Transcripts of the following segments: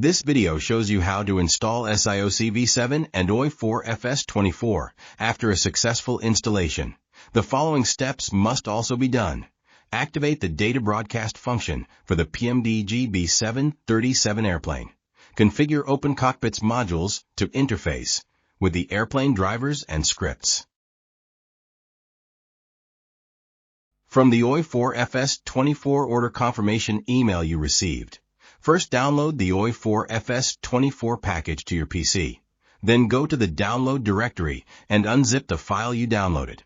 This video shows you how to install SIOC V7 and Oi4FS24 after a successful installation. The following steps must also be done. Activate the data broadcast function for the PMDG B737 airplane. Configure OpenCockpit's modules to interface with the airplane drivers and scripts. From the Oi4FS24 order confirmation email you received, first download the Oi4FS24 package to your PC. Then go to the download directory and unzip the file you downloaded.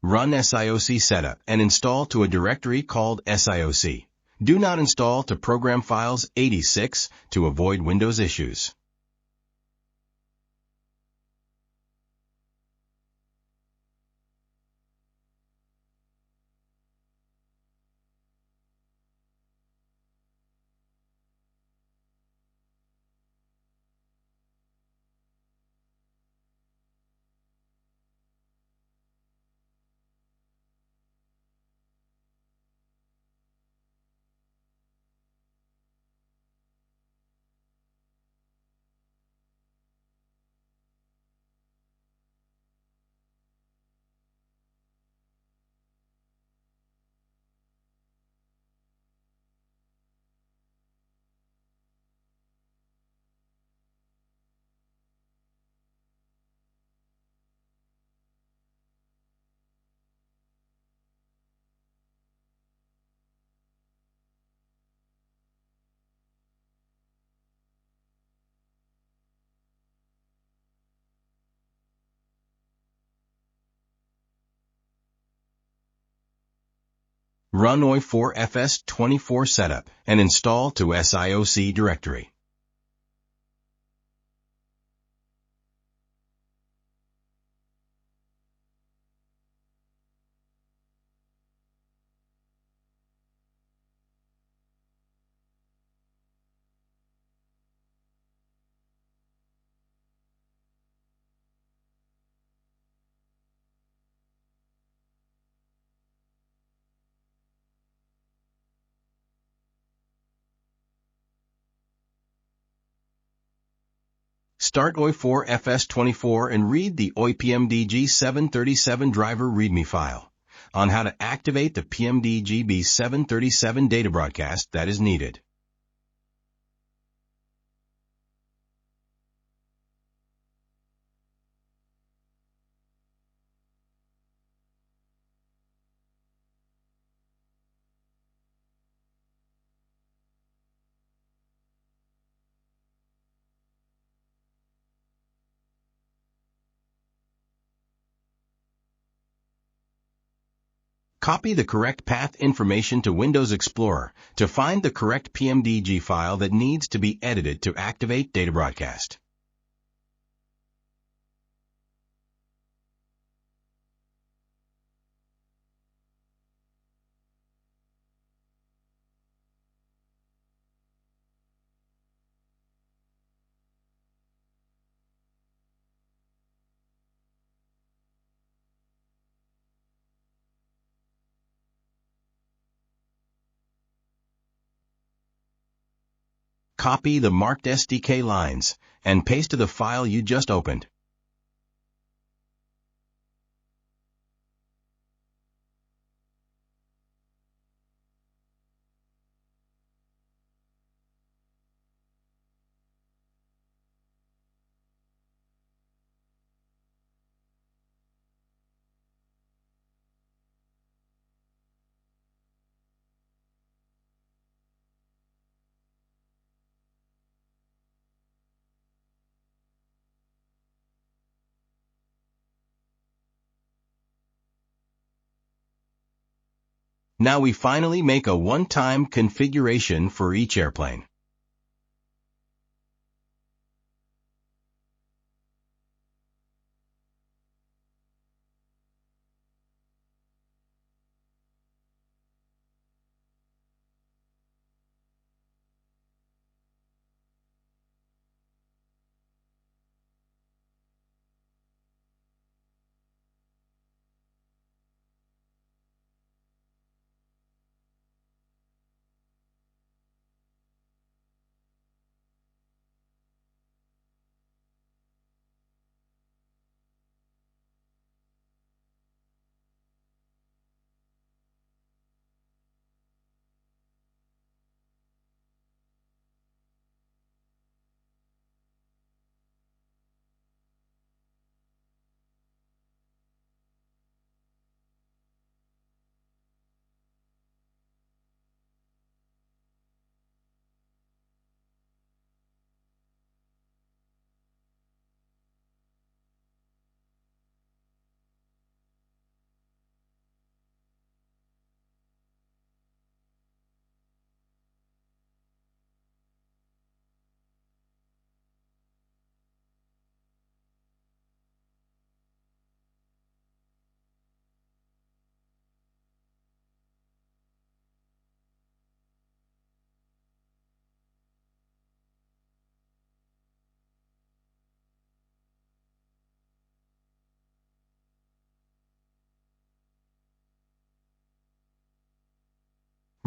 Run SIOC setup and install to a directory called SIOC. Do not install to program files 86 to avoid Windows issues. Run Oi4FS24 setup and install to SIOC directory. Start Oi4FS24 and read the PMDG 737 driver README file on how to activate the PMDG B737 data broadcast that is needed. Copy the correct path information to Windows Explorer to find the correct PMDG file that needs to be edited to activate data broadcast. Copy the marked SDK lines and paste to the file you just opened. Now we finally make a one-time configuration for each airplane.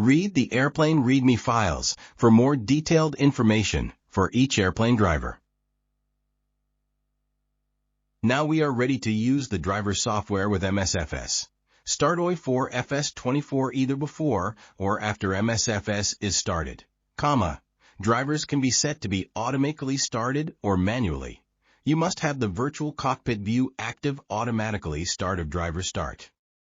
Read the airplane README files for more detailed information for each airplane driver. Now we are ready to use the driver software with MSFS. Start Oi4FS24 either before or after MSFS is started. Drivers can be set to be automatically started or manually. You must have the virtual cockpit view active automatically start of driver start.